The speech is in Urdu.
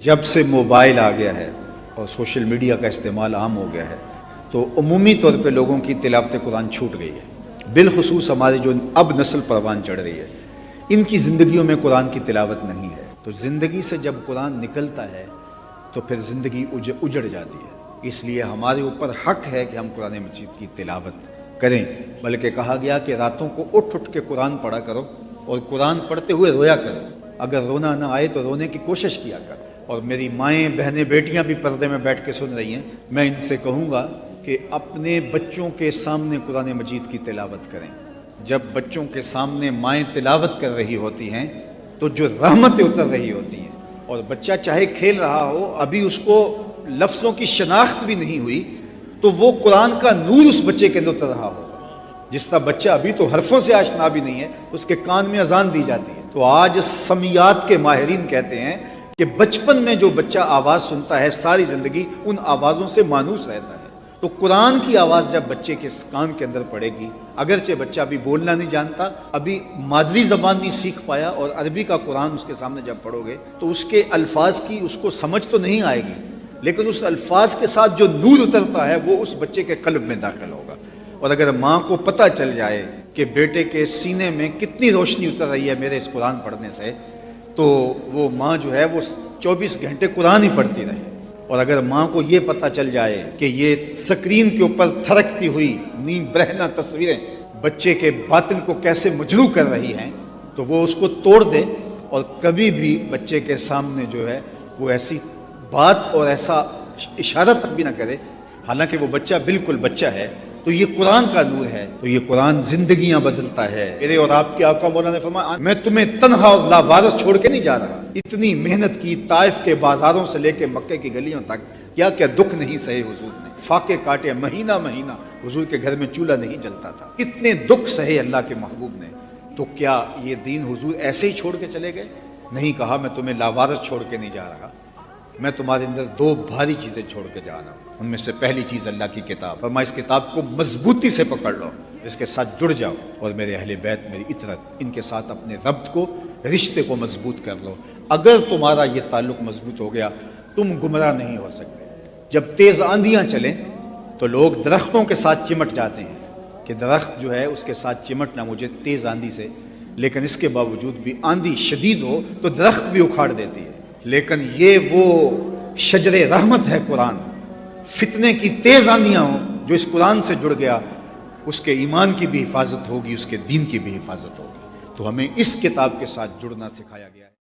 جب سے موبائل آ گیا ہے اور سوشل میڈیا کا استعمال عام ہو گیا ہے تو عمومی طور پہ لوگوں کی تلاوت قرآن چھوٹ گئی ہے، بالخصوص ہماری جو اب نسل پروان چڑھ رہی ہے ان کی زندگیوں میں قرآن کی تلاوت نہیں ہے۔ تو زندگی سے جب قرآن نکلتا ہے تو پھر زندگی اجڑ جاتی ہے۔ اس لیے ہمارے اوپر حق ہے کہ ہم قرآن مجید کی تلاوت کریں، بلکہ کہا گیا کہ راتوں کو اٹھ اٹھ کے قرآن پڑھا کرو اور قرآن پڑھتے ہوئے رویا کرو، اگر رونا نہ آئے تو رونے کی کوشش کیا کرو۔ اور میری مائیں بہنیں بیٹیاں بھی پردے میں بیٹھ کے سن رہی ہیں، میں ان سے کہوں گا کہ اپنے بچوں کے سامنے قرآن مجید کی تلاوت کریں۔ جب بچوں کے سامنے مائیں تلاوت کر رہی ہوتی ہیں تو جو رحمتیں اتر رہی ہوتی ہیں، اور بچہ چاہے کھیل رہا ہو، ابھی اس کو لفظوں کی شناخت بھی نہیں ہوئی، تو وہ قرآن کا نور اس بچے کے اندر اتر رہا ہوگا۔ جس طرح بچہ ابھی تو حرفوں سے آشنا بھی نہیں ہے، اس کے کان میں اذان دی جاتی ہے۔ تو آج سمیات کے ماہرین کہتے ہیں کہ بچپن میں جو بچہ آواز سنتا ہے ساری زندگی ان آوازوں سے مانوس رہتا ہے۔ تو قرآن کی آواز جب بچے کے کان کے اندر پڑے گی، اگرچہ بچہ ابھی بولنا نہیں جانتا، ابھی مادری زبان نہیں سیکھ پایا، اور عربی کا قرآن اس کے سامنے جب پڑھو گے تو اس کے الفاظ کی اس کو سمجھ تو نہیں آئے گی، لیکن اس الفاظ کے ساتھ جو نور اترتا ہے وہ اس بچے کے قلب میں داخل ہوگا۔ اور اگر ماں کو پتہ چل جائے کہ بیٹے کے سینے میں کتنی روشنی اتر رہی ہے میرے اس قرآن پڑھنے سے، تو وہ ماں جو ہے وہ 24 گھنٹے قرآن ہی پڑھتی رہے۔ اور اگر ماں کو یہ پتہ چل جائے کہ یہ سکرین کے اوپر تھرکتی ہوئی نیم برہنہ تصویریں بچے کے باطن کو کیسے مجروح کر رہی ہیں، تو وہ اس کو توڑ دے اور کبھی بھی بچے کے سامنے جو ہے وہ ایسی بات اور ایسا اشارہ تک بھی نہ کرے، حالانکہ وہ بچہ بالکل بچہ ہے۔ تو یہ قرآن کا نور ہے، تو یہ قرآن زندگیاں بدلتا ہے۔ میرے اور آپ کے آقا مولانا نے فرمایا میں تمہیں تنہا اور لاوارث چھوڑ کے نہیں جا رہا۔ اتنی محنت کی، طائف کے بازاروں سے لے کے مکے کی گلیوں تک، کیا کیا دکھ نہیں سہے حضور نے، فاقے کاٹے مہینہ مہینہ، حضور کے گھر میں چولہا نہیں جلتا تھا، اتنے دکھ سہے اللہ کے محبوب نے۔ تو کیا یہ دین حضور ایسے ہی چھوڑ کے چلے گئے؟ نہیں، کہا میں تمہیں لاوارث چھوڑ کے نہیں جا رہا، میں تمہارے اندر دو بھاری چیزیں چھوڑ کے جا رہا ہوں۔ ان میں سے پہلی چیز اللہ کی کتاب، فرمایا اس کتاب کو مضبوطی سے پکڑ لو، اس کے ساتھ جڑ جاؤ، اور میرے اہل بیت، میری اطرت، ان کے ساتھ اپنے ربط کو، رشتے کو مضبوط کر لو۔ اگر تمہارا یہ تعلق مضبوط ہو گیا تم گمراہ نہیں ہو سکتے۔ جب تیز آندیاں چلیں تو لوگ درختوں کے ساتھ چمٹ جاتے ہیں کہ درخت جو ہے اس کے ساتھ چمٹنا مجھے تیز آندھی سے، لیکن اس کے باوجود بھی آندھی شدید ہو تو درخت بھی اکھاڑ دیتی ہے۔ لیکن یہ وہ شجر رحمت ہے قرآن، فتنے کی تیز آندیاں ہوں، جو اس قرآن سے جڑ گیا اس کے ایمان کی بھی حفاظت ہوگی، اس کے دین کی بھی حفاظت ہوگی۔ تو ہمیں اس کتاب کے ساتھ جڑنا سکھایا گیا ہے۔